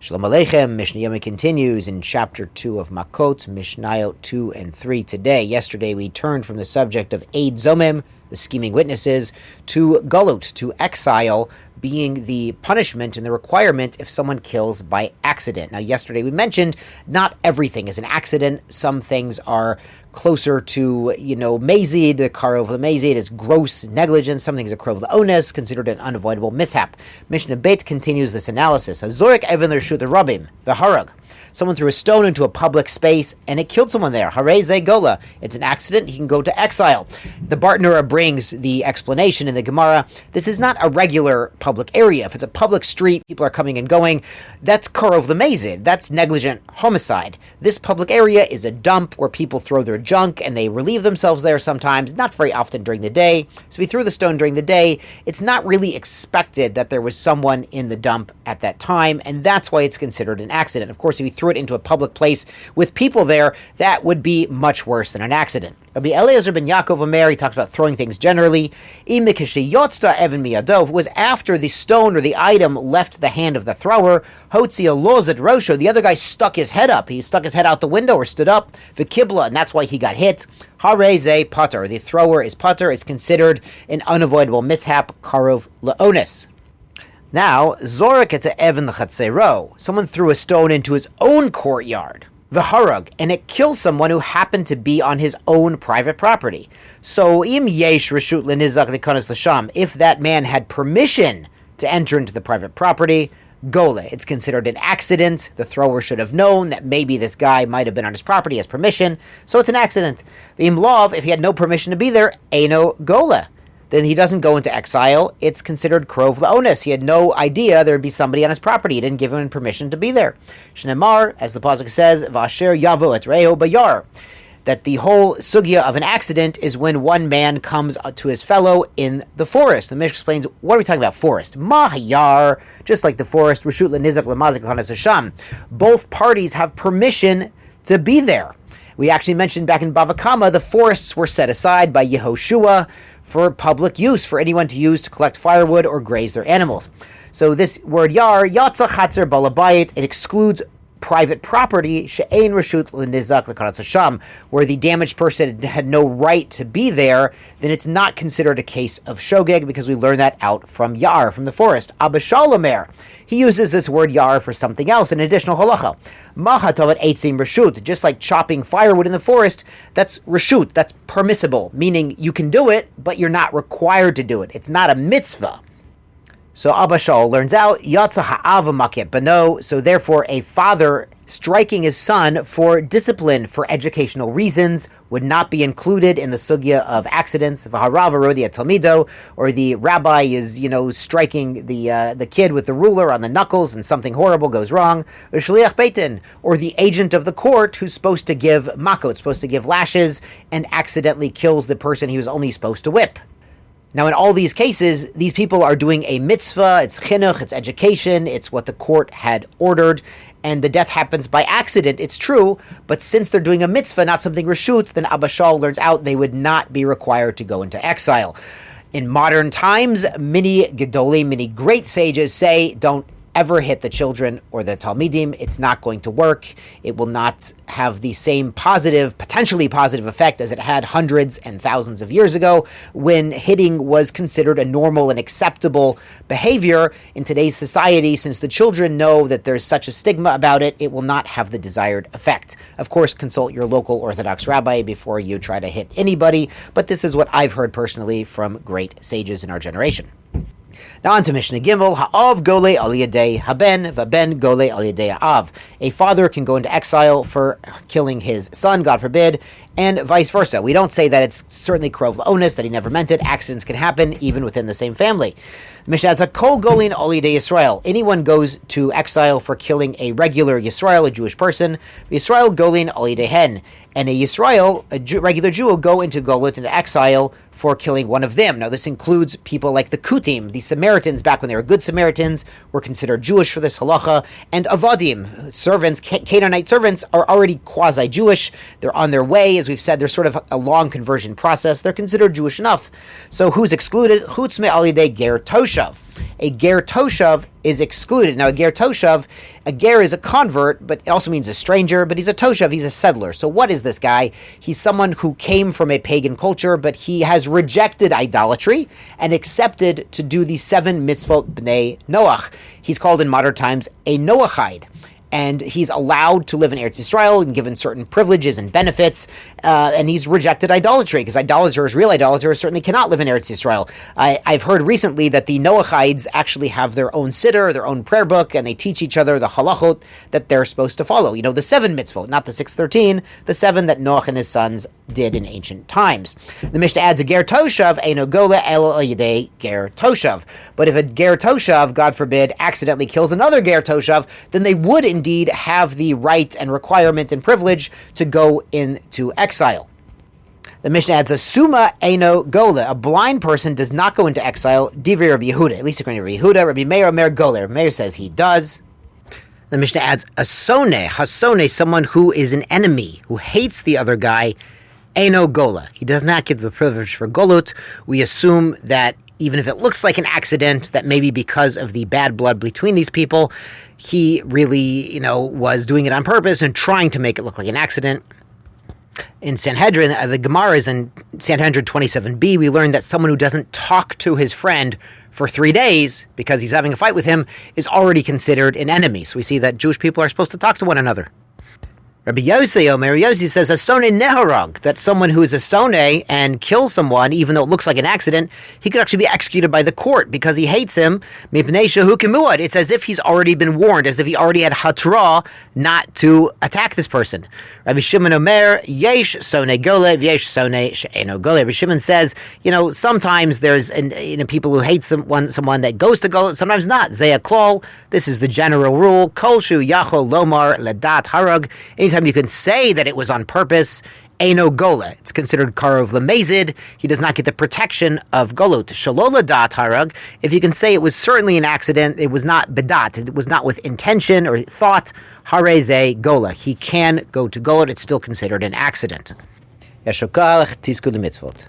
Shalom Aleichem. Mishnah Yomi continues in chapter 2 of Makkot, Mishnah 2 and 3 today. Yesterday we turned from the subject of Eid Zomim, the scheming witnesses, to galut, to exile, being the punishment and the requirement if someone kills by accident. Now, yesterday we mentioned not everything is an accident. Some things are closer to, mazid, the karov l'mazid is gross negligence. Some things are karov l'ones, considered an unavoidable mishap. Mishnah Bet continues this analysis. Zorik even l'rshut rabim, the harag. Someone threw a stone into a public space and it killed someone there. Harei ze gola. It's an accident. He can go to exile. The Bartenura brings the explanation in the Gemara. This is not a regular public area. If it's a public street, people are coming and going, that's karov l'mazid. That's negligent homicide. This public area is a dump where people throw their junk and they relieve themselves there sometimes, not very often during the day. So if he threw the stone during the day, it's not really expected that there was someone in the dump at that time, and that's why it's considered an accident. Of course, if he threw it into a public place with people there, that would be much worse than an accident. Rabbi Eliezer ben Yaakov Omer, he talks about throwing things generally. If it was after the stone or the item left the hand of the thrower, the other guy stuck his head up. He stuck his head out the window or stood up, and that's why he got hit. Hareze pater, the thrower is pater. It's considered an unavoidable mishap, karov leonis. Now, Zorik et Evan l'chatzero. Someone threw a stone into his own courtyard, v'harag, and it killed someone who happened to be on his own private property. So, im yesh reshut l'nizak l'kanas l'sham, if that man had permission to enter into the private property, gole, it's considered an accident. The thrower should have known that maybe this guy might have been on his property, has permission, so it's an accident. Im lov, if he had no permission to be there, eino gole. Then he doesn't go into exile. It's considered krov la'onis. He had no idea there would be somebody on his property. He didn't give him permission to be there. Shnemar, as the pasuk says, v'asher yavo et reho bayar, that the whole sugya of an accident is when one man comes to his fellow in the forest. The Mishnah explains, what are we talking about? Forest. Mahayar, just like the forest, reshut l'nizak l'mazik l'chanas hasham. Both parties have permission to be there. We actually mentioned back in Bava Kama, the forests were set aside by Yehoshua for public use, for anyone to use to collect firewood or graze their animals. So this word yar, yatsa chatzer balabayit, it excludes private property, she'ein reshut l'nizak l'karatz hasham, where the damaged person had no right to be there. Then it's not considered a case of shogeg, because we learn that out from yar, from the forest. Abba Shalomer, he uses this word yar for something else, an additional halacha. Mahatavat eitzim reshut, just like chopping firewood in the forest, that's reshut, that's permissible, meaning you can do it, but you're not required to do it. It's not a mitzvah. So Abba Shaul learns out, Yatsa ha'ava maket bano, so therefore a father striking his son for discipline, for educational reasons, would not be included in the sugya of accidents. V'harav arodi talmido, or the rabbi is, striking the kid with the ruler on the knuckles and something horrible goes wrong. V'shliach beitin, or the agent of the court who's supposed to give Makkot, supposed to give lashes, and accidentally kills the person he was only supposed to whip. Now, in all these cases, these people are doing a mitzvah, it's chinuch, it's education, it's what the court had ordered, and the death happens by accident, it's true, but since they're doing a mitzvah, not something reshut, then Abba Shaul learns out they would not be required to go into exile. In modern times, many great sages say, don't ever hit the children or the talmidim. It's not going to work. It will not have the same potentially positive effect as it had hundreds and thousands of years ago, when hitting was considered a normal and acceptable behavior. In today's society, since the children know that there's such a stigma about it, it will not have the desired effect. Of course, consult your local Orthodox rabbi before you try to hit anybody, but this is what I've heard personally from great sages in our generation. Now on to Mishnah Gimel. Ha'av gole al yedei haben, v'ben gole al yedei ha'av. A father can go into exile for killing his son, God forbid, and vice versa. We don't say that it's certainly krov la'onis, that he never meant it. Accidents can happen even within the same family. Mishnah says, kol golin al yedei Yisrael. Anyone goes to exile for killing a regular Yisrael, a Jewish person. Yisrael golin al yedei hen. And a Yisrael, regular Jew, will go into galut, into exile, for killing one of them. Now, this includes people like the Kutim, the Samaritans, back when they were good Samaritans, were considered Jewish for this halacha, and Avadim, servants, Canaanite servants, are already quasi-Jewish. They're on their way. As we've said, there's sort of a long conversion process. They're considered Jewish enough. So who's excluded? Chutz me'al yedei ger toshav. A ger toshav is excluded. Now, a ger toshav, a ger is a convert, but it also means a stranger, but he's a toshav, he's a settler. So what is this guy? He's someone who came from a pagan culture, but he has rejected idolatry and accepted to do the 7 mitzvot b'nei Noach. He's called in modern times a Noachide. And he's allowed to live in Eretz Yisrael and given certain privileges and benefits, and he's rejected idolatry, because real idolaters, certainly cannot live in Eretz Yisrael. I've heard recently that the Noachides actually have their own siddur, their own prayer book, and they teach each other the halachot that they're supposed to follow. You know, the 7 mitzvot, not the 613, the 7 that Noach and his sons did in ancient times. The Mishnah adds a ger toshav, eino gola el yedei ger toshav. But if a ger toshav, God forbid, accidentally kills another ger toshav, then they would indeed have the right and requirement and privilege to go into exile. The Mishnah adds a suma eino gola. A blind person does not go into exile. Divrei Rabbi Yehuda, at least according to Rabbi Yehuda. Rabbi Meir Omer gola. Rabbi Meir says he does. The Mishnah adds a hasone, someone who is an enemy, who hates the other guy. Eino gola. He does not get the privilege for galut. We assume that even if it looks like an accident, that maybe because of the bad blood between these people, he really, was doing it on purpose and trying to make it look like an accident. In Sanhedrin, the Gemara is in Sanhedrin 27b, we learned that someone who doesn't talk to his friend for 3 days because he's having a fight with him is already considered an enemy. So we see that Jewish people are supposed to talk to one another. Rabbi Yossi says, a soneh neharag, that someone who is a soneh and kills someone, even though it looks like an accident, he could actually be executed by the court because he hates him. It's as if he's already been warned, as if he already had hatra not to attack this person. Rabbi Shimon Omer, yesh soneh golev, yesh soneh she'eno golev. Rabbi Shimon says, sometimes there's people who hate someone that goes to go, sometimes not. Zeh klol. This is the general rule. Kol shu yachol lomar ledat harag. Anytime you can say that it was on purpose, eino gola. It's considered karov lemezid. He does not get the protection of galut. Shalola dat harag. If you can say it was certainly an accident, it was not bedat, it was not with intention or thought, hareze gola. He can go to galut. It's still considered an accident. Yashokal tizku mitzvot.